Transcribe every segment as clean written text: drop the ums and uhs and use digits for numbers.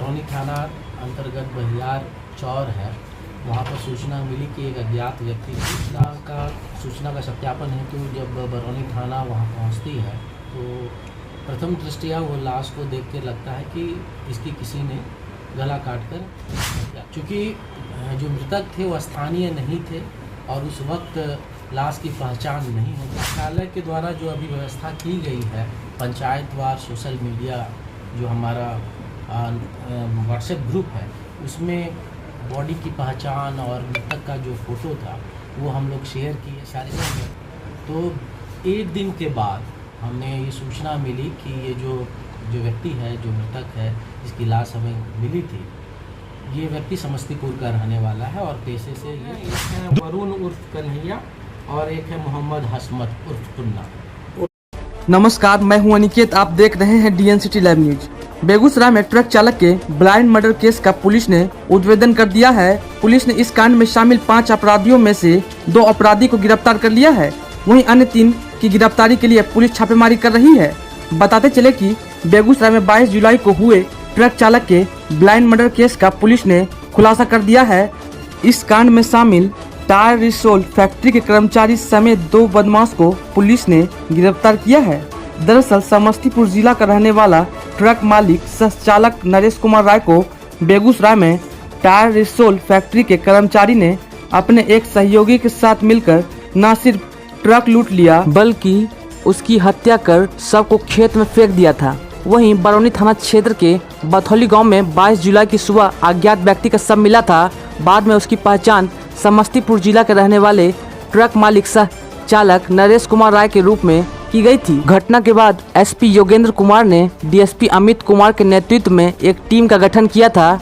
बरौनी थाना अंतर्गत बहियार चौर है, वहाँ पर सूचना मिली कि एक अज्ञात व्यक्ति सूचना का सत्यापन हेतु जब बरौनी थाना वहाँ पहुँचती है तो प्रथम दृष्टया वो लाश को देख के लगता है कि इसकी किसी ने गला काट कर, चूँकि जो मृतक थे वो स्थानीय नहीं थे और उस वक्त लाश की पहचान नहीं होती। मुख्यालय के द्वारा जो अभी व्यवस्था की गई है, पंचायतवार सोशल मीडिया जो हमारा व्हाट्सएप ग्रुप है, उसमें बॉडी की पहचान और मृतक का जो फ़ोटो था वो हम लोग शेयर किए सारे जगह। तो एक दिन के बाद हमने ये सूचना मिली कि ये जो व्यक्ति है, जो मृतक है, जिसकी लाश हमें मिली थी, ये व्यक्ति समस्तीपुर का रहने वाला है और पेशे से ये एक है वरुण उर्फ कन्हैया और एक है मोहम्मद हसमत उर्फ टुन्ना। नमस्कार, मैं हूं अनिकेत। आप देख रहे हैं DNCT लाइव न्यूज। बेगूसराय में ट्रक चालक के ब्लाइंड मर्डर केस का पुलिस ने उद्भेदन कर दिया है। पुलिस ने इस कांड में शामिल 5 अपराधियों में से 2 अपराधी को गिरफ्तार कर लिया है। वहीं अन्य 3 की गिरफ्तारी के लिए पुलिस छापेमारी कर रही है। बताते चले कि बेगूसराय में 22 जुलाई को हुए ट्रक चालक के ब्लाइंड मर्डर केस का पुलिस ने खुलासा कर दिया है। इस कांड में शामिल टायर रिसोल फैक्ट्री के कर्मचारी समेत 2 बदमाश को पुलिस ने गिरफ्तार किया है। दरअसल समस्तीपुर जिला का रहने वाला ट्रक मालिक सह चालक नरेश कुमार राय को बेगूसराय में टायर रिसोल फैक्ट्री के कर्मचारी ने अपने एक सहयोगी के साथ मिलकर न सिर्फ ट्रक लूट लिया बल्कि उसकी हत्या कर शव को खेत में फेंक दिया था। वहीं बरौनी थाना क्षेत्र के बथौली गांव में 22 जुलाई की सुबह अज्ञात व्यक्ति का शव मिला था। बाद में उसकी पहचान समस्तीपुर जिला के रहने वाले ट्रक मालिक सह चालक नरेश कुमार राय के रूप में की गई थी। घटना के बाद SP योगेंद्र कुमार ने DSP अमित कुमार के नेतृत्व में एक टीम का गठन किया था,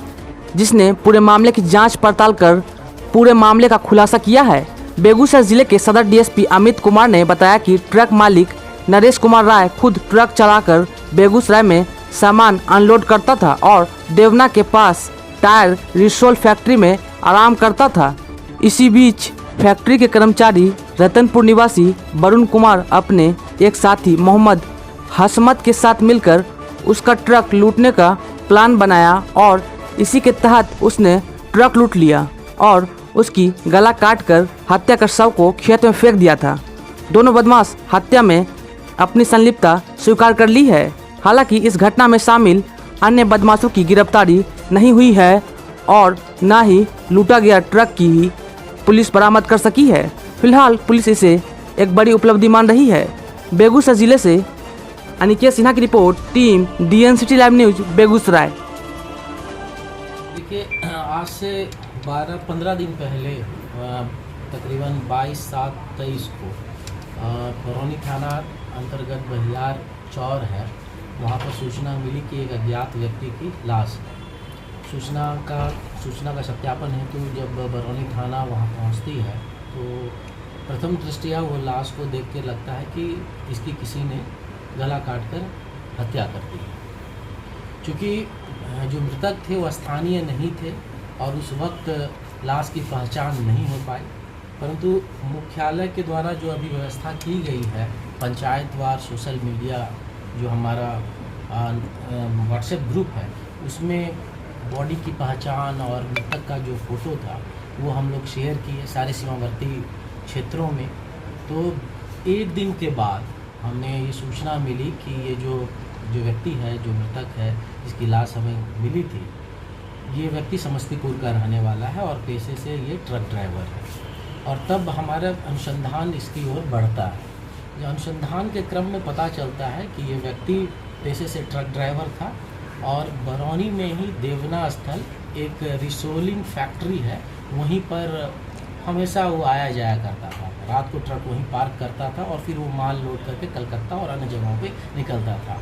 जिसने पूरे मामले की जांच पड़ताल कर पूरे मामले का खुलासा किया है। बेगूसराय जिले के सदर DSP अमित कुमार ने बताया कि ट्रक मालिक नरेश कुमार राय खुद ट्रक चलाकर बेगूसराय में सामान अनलोड करता था और देवना के पास टायर रिसोल फैक्ट्री में आराम करता था। इसी बीच फैक्ट्री के कर्मचारी रतनपुर निवासी वरुण कुमार अपने एक साथी मोहम्मद हसमत के साथ मिलकर उसका ट्रक लूटने का प्लान बनाया और इसी के तहत उसने ट्रक लूट लिया और उसकी गला काटकर हत्या कर शव को खेत में फेंक दिया था। दोनों बदमाश हत्या में अपनी संलिप्तता स्वीकार कर ली है। हालांकि इस घटना में शामिल अन्य बदमाशों की गिरफ्तारी नहीं हुई है और न ही लूटा गया ट्रक की ही पुलिस बरामद कर सकी है। फिलहाल पुलिस इसे एक बड़ी उपलब्धि मान रही है। बेगूसराय जिले से अनिकेत सिन्हा की report, team DNCT live news Begusarai. देखिए, आज से 12-15 दिन पहले तकरीबन 22/7/23 को बरौनी थाना अंतर्गत बहियार चौर है, वहाँ पर सूचना मिली कि एक अज्ञात व्यक्ति की लाश। सूचना का सत्यापन हेतु जब बरौनी थाना वहाँ पहुँचती है तो प्रथम दृष्टया वो लाश को देख के लगता है कि इसकी किसी ने गला काट कर हत्या कर दी। चूँकि जो मृतक थे वो स्थानीय नहीं थे और उस वक्त लाश की पहचान नहीं हो पाई, परंतु मुख्यालय के द्वारा जो अभी व्यवस्था की गई है, पंचायतवार सोशल मीडिया जो हमारा व्हाट्सएप ग्रुप है, उसमें बॉडी की पहचान और मृतक का जो फ़ोटो था वो हम लोग शेयर किए सारे सीमावर्ती क्षेत्रों में। तो एक दिन के बाद हमने ये सूचना मिली कि ये जो व्यक्ति है, जो मृतक है, जिसकी लाश हमें मिली थी, ये व्यक्ति समस्तीपुर का रहने वाला है और पेशे से ये ट्रक ड्राइवर है। और तब हमारा अनुसंधान इसकी ओर बढ़ता है। जो अनुसंधान के क्रम में पता चलता है कि ये व्यक्ति पेशे से ट्रक ड्राइवर था और बरौनी में ही देवना स्थल एक रिसोलिंग फैक्ट्री है, वहीं पर हमेशा वो आया जाया करता था। रात को ट्रक वहीं पार्क करता था और फिर वो माल लोड करके कलकत्ता और अन्य जगहों पे निकलता था।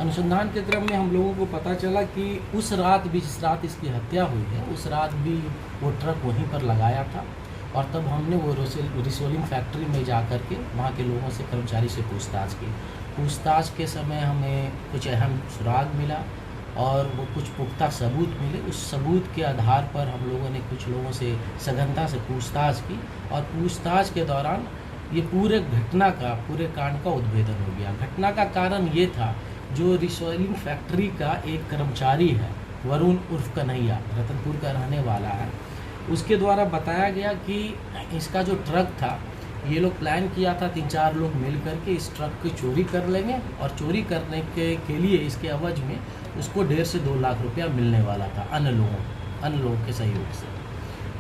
अनुसंधान के क्रम में हम लोगों को पता चला कि उस रात भी, जिस रात इसकी हत्या हुई है, उस रात भी वो ट्रक वहीं पर लगाया था। और तब हमने वो रिसोलिंग फैक्ट्री में जा कर के वहाँ के लोगों से, कर्मचारी से पूछताछ की। पूछताछ के समय हमें कुछ अहम सुराग मिला और वो कुछ पुख्ता सबूत मिले। उस सबूत के आधार पर हम लोगों ने कुछ लोगों से सघनता से पूछताछ की और पूछताछ के दौरान ये पूरे कांड का उद्भेदन हो गया। घटना का कारण ये था, जो रिसोलिंग फैक्ट्री का एक कर्मचारी है वरुण उर्फ कन्हैया रतनपुर का रहने वाला है। उसके द्वारा बताया गया कि इसका जो ट्रक था, ये लोग प्लान किया था 3-4 लोग मिल करके इस ट्रक की चोरी कर लेंगे और चोरी करने के लिए इसके एवज में उसको 1.5 से 2 लाख रुपया मिलने वाला था अन्य लोगों के सहयोग से।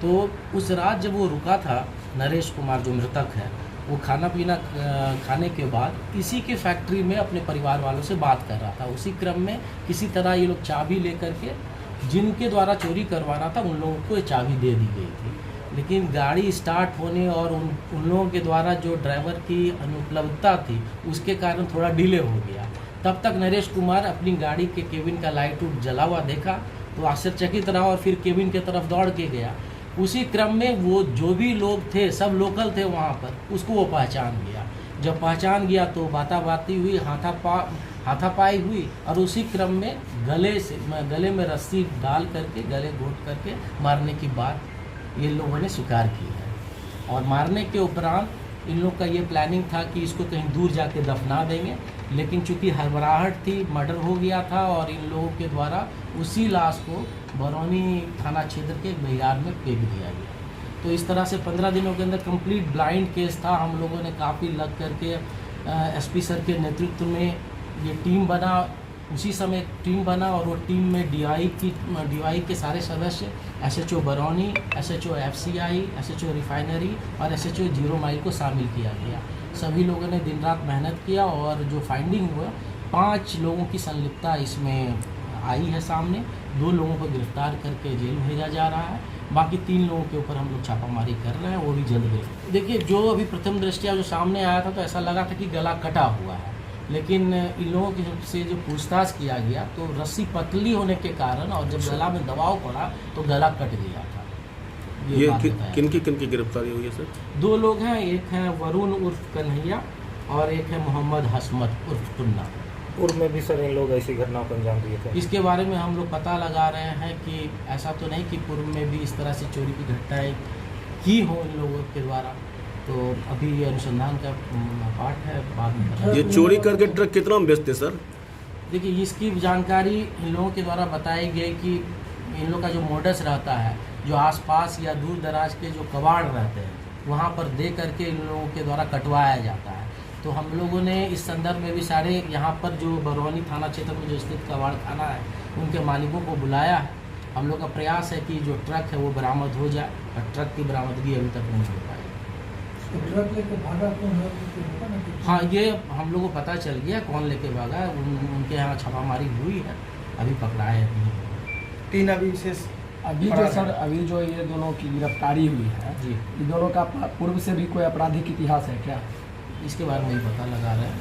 तो उस रात जब वो रुका था, नरेश कुमार जो मृतक है, वो खाना पीना खाने के बाद इसी के फैक्ट्री में अपने परिवार वालों से बात कर रहा था। उसी क्रम में किसी तरह ये लोग चाबी लेकर के जिनके द्वारा चोरी करवाना था उन लोगों को ये चाबी दे दी गई थी, लेकिन गाड़ी स्टार्ट होने और उन लोगों के द्वारा जो ड्राइवर की अनुपलब्धता थी उसके कारण थोड़ा डिले हो गया। तब तक नरेश कुमार अपनी गाड़ी के केबिन का लाइट उठ जला हुआ देखा तो आश्चर्यचकित रहा और फिर केबिन के तरफ दौड़ के गया। उसी क्रम में वो जो भी लोग थे, सब लोकल थे वहाँ पर, उसको वो पहचान गया। जब पहचान गया तो बाताबाती हुई, हाथापाई हुई और उसी क्रम में गले में रस्सी डाल करके, गले घोट करके मारने की बात ये लोगों ने स्वीकार की है। और मारने के उपरांत इन लोग का ये प्लानिंग था कि इसको कहीं दूर जाके दफना देंगे, लेकिन चूंकि हड़बड़ाहट थी, मर्डर हो गया था और इन लोगों के द्वारा उसी लाश को बरौनी थाना क्षेत्र के बहियार में फेंक दिया गया। तो इस तरह से 15 दिनों के अंदर कंप्लीट ब्लाइंड केस था। हम लोगों ने काफ़ी लग करके एसपी सर के नेतृत्व में ये टीम बना, उसी समय टीम बना और वो टीम में डीवाई के सारे सदस्य, SHO Barauni, SHO FCI, SHO refinery और एसएचओ 0 माइल को शामिल किया गया। सभी लोगों ने दिन रात मेहनत किया और जो फाइंडिंग हुआ, 5 लोगों की संलिप्तता इसमें आई है सामने। 2 लोगों को गिरफ्तार करके जेल भेजा जा रहा है, बाकी 3 लोगों के ऊपर हम लोग छापामारी कर रहे हैं, वो भी जल्द गिरफ्तार। देखिए, जो अभी प्रथम दृष्टया जो सामने आया था तो ऐसा लगा था कि गला कटा हुआ है, लेकिन इन लोगों से जो पूछताछ किया गया तो रस्सी पतली होने के कारण और जब गला में दबाव पड़ा तो गला कट गया था। ये किनकी गिरफ्तारी हुई है सर? 2 लोग हैं, एक है वरुण उर्फ कन्हैया और एक है मोहम्मद हसमत उर्फ टुन्ना। पूर्व में भी सर इन लोग ऐसी घटनाओं को अंजाम दिए थे? इसके बारे में हम लोग पता लगा रहे हैं कि ऐसा तो नहीं कि पूर्व में भी इस तरह से चोरी की घटनाएं की हो इन लोगों के द्वारा, तो अभी ये अनुसंधान का पार्ट है, बाद में पता। ये चोरी करके ट्रक कितना में बेचते सर? देखिए, इसकी जानकारी इन लोगों के द्वारा बताई गई कि इन लोग का जो मोडस रहता है, जो आसपास या दूर दराज के जो कबाड़ रहते हैं वहाँ पर दे करके इन लोगों के द्वारा कटवाया जाता है। तो हम लोगों ने इस संदर्भ में भी सारे यहाँ पर जो बरौनी थाना क्षेत्र में जो स्थित कबाड़ खाना है उनके मालिकों को बुलाया है। हम लोग का प्रयास है कि जो ट्रक है वो बरामद हो जाए और ट्रक की बरामदगी अभी तक नहीं हो पाई। ट्रक लेके भागा कौन है? हाँ, ये हम लोग को पता चल गया कौन लेके भागा है। उनके यहाँ छापामारी हुई है, अभी पकड़ाए नहीं। 3 अभी विशेष अभी जो सर, अभी जो ये दोनों की गिरफ्तारी हुई है जी, इन दोनों का पूर्व से भी कोई आपराधिक इतिहास है क्या? इसके बारे में ही पता लगा रहे हैं।